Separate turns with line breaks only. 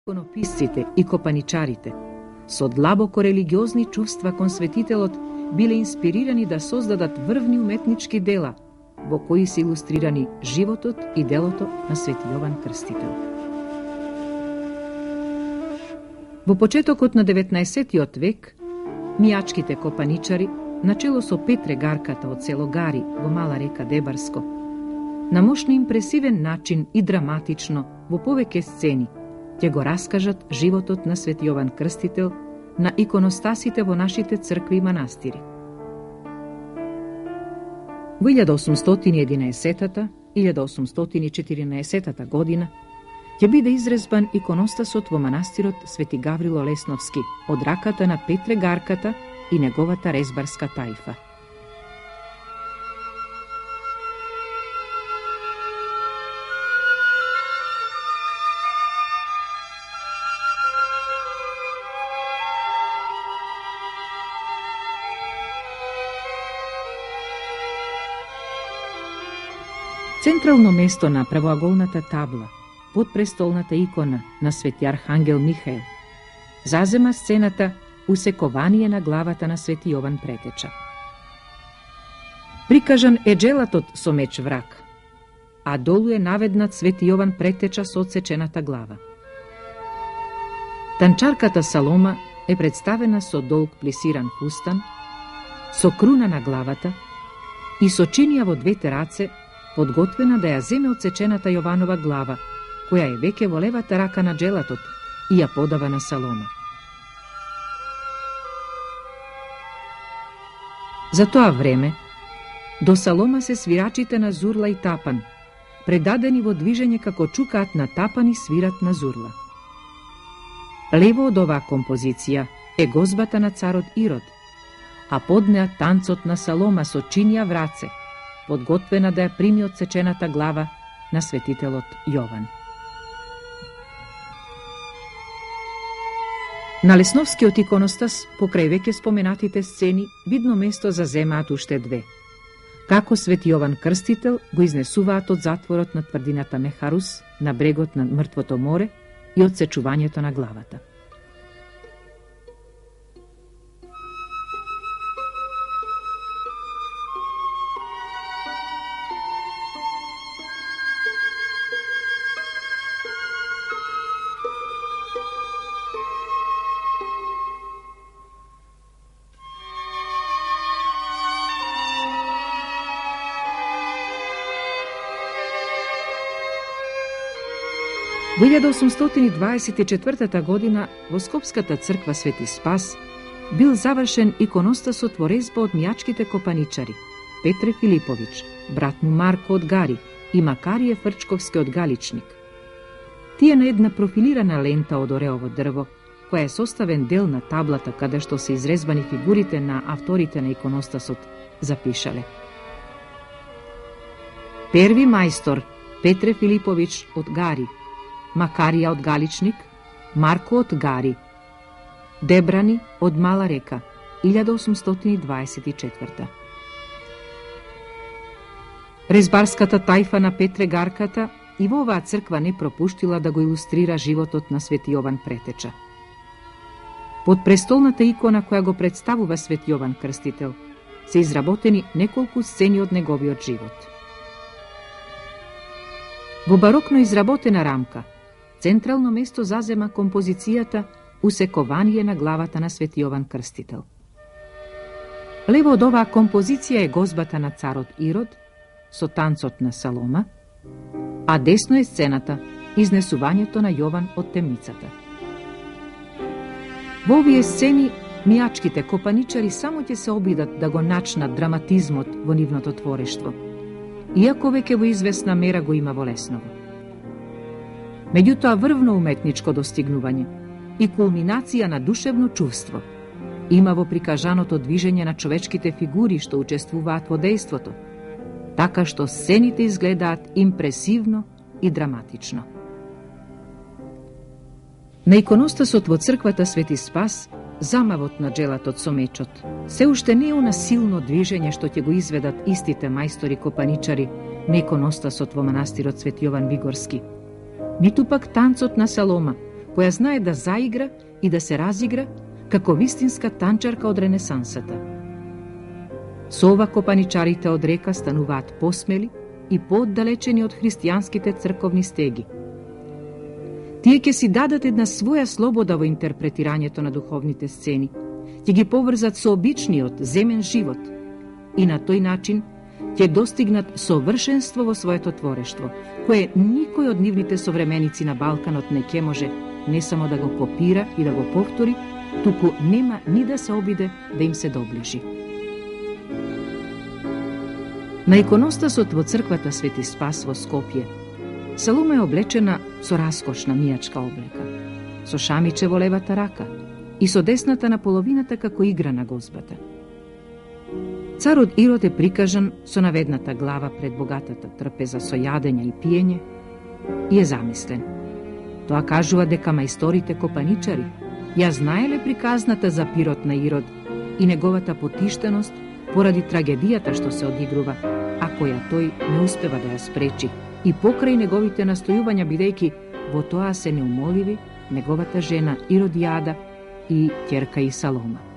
Иконописците и копаничарите со длабоко религиозни чувства кон светителот биле инспирирани да создадат врвни уметнички дела во кои се илустрирани животот и делото на Свети Јован Крстител. Во почетокот на 19. век, мијачките копаничари, начело со Петре Гарката од село Гари во мала река Дебарско, на мощно импресивен начин и драматично во повеќе сцени ќе го раскажат животот на Свети Јован Крстител на иконостасите во нашите цркви и манастири. Во 1811-1814 година ќе биде изрезбан иконостасот во манастирот Свети Гаврило Лесновски од раката на Петре Гарката и неговата резбарска тајфа. Централно место на правоаголната табла, под престолната икона на Свети Архангел Михаел, зазема сцената усекование на главата на Свети Јован Претеча. Прикажан е джелатот со меч враг, а долу е наведнат Свети Јован Претеча со отсечената глава. Танчарката Салома е представена со долг плесиран фустан, со круна на главата и со чинија во двете раце, подготвена да ја земе отсечената Јованова глава, која е веќе во левата рака на джелатот и ја подава на Салома. За тоа време, до Салома се свирачите на зурла и тапан, предадени во движење како чукаат на тапан и свират на зурла. Лево од оваа композиција е гозбата на царот Ирод, а под неа танцот на Салома со чинија враце, подготвена да ја прими отсечената глава на светителот Јован. На Лесновскиот иконостас, покрај веќе споменатите сцени, видно место заземаат уште две. Како Свети Јован Крстител го изнесуваат од затворот на тврдината Мехарус на брегот на Мртвото море и отсечувањето на главата. Во 1824 година во Скопската црква Свети Спас бил завршен иконостасот во резба од мијачките копаничари Петре Филипович, брат му Марко од Гари и Макарije Фрчковски од Галичник. Тие на една профилирана лента од ореово дрво, која е составен дел на таблата каде што се изрезбани фигурите на авторите на иконостасот, запишале: Први мајстор Петре Филипович од Гари, Макарија од Галичник, Марко од Гари, Дебрани од Мала река, 1824. Резбарската тајфа на Петре Гарката и во оваа црква не пропуштила да го илустрира животот на Свети Јован Претеча. Под престолната икона која го представува Свети Јован Крстител се изработени неколку сцени од неговиот живот. Во барокно изработена рамка централно место зазема композицијата Усекование на главата на Свети Јован Крстител. Лево од оваа композиција е гозбата на царот Ирод со танцот на Салома, а десно е сцената изнесувањето на Јован од темницата. Во овие сцени мијачките копаничари само ќе се обидат да го начнат драматизмот во нивното творештво, иако веќе во известна мера го има во Лесново. Меѓутоа врвно уметничко достигнување и кулминација на душевно чувство има во прикажаното движење на човечките фигури што учествуваат во дејството, така што сцените изгледаат импресивно и драматично. На иконостасот во црквата Свети Спас, замавот на джелатот со мечот се уште не е она силно движење што ќе го изведат истите мајстори копаничари на иконостасот во манастирот Свети Јован Вигорски, ниту пак танцот на Салома, која знае да заигра и да се разигра како вистинска танчарка од Ренесансата. Со ова копаничарите од река стануваат посмели и пооддалечени од христијанските црковни стеги. Тие ќе си дадат една своја слобода во интерпретирањето на духовните сцени, ќе ги поврзат со обичниот земен живот и на тој начин ќе достигнат совршенство во своето творештво, кое никој од нивните современици на Балканот не ќе може не само да го копира и да го повтори, туку нема ни да се обиде да им се доближи. На иконостасот во црквата Свети Спас во Скопје, Салома е облечена со раскошна мијачка облека, со шамиче во левата рака и со десната на половината како игра на Господа. Царот Ирод е прикажан со наведната глава пред богатата трпеза со јадење и пиење и е замислен. Тоа кажува дека мајсторите копаничари ја знаеле приказната за пирот на Ирод и неговата потиштеност поради трагедијата што се одигрува, а која тој не успева да ја спречи, и покрај неговите настојувања, бидејќи во тоа се неумоливи неговата жена Иродијада и ќерка и Салома.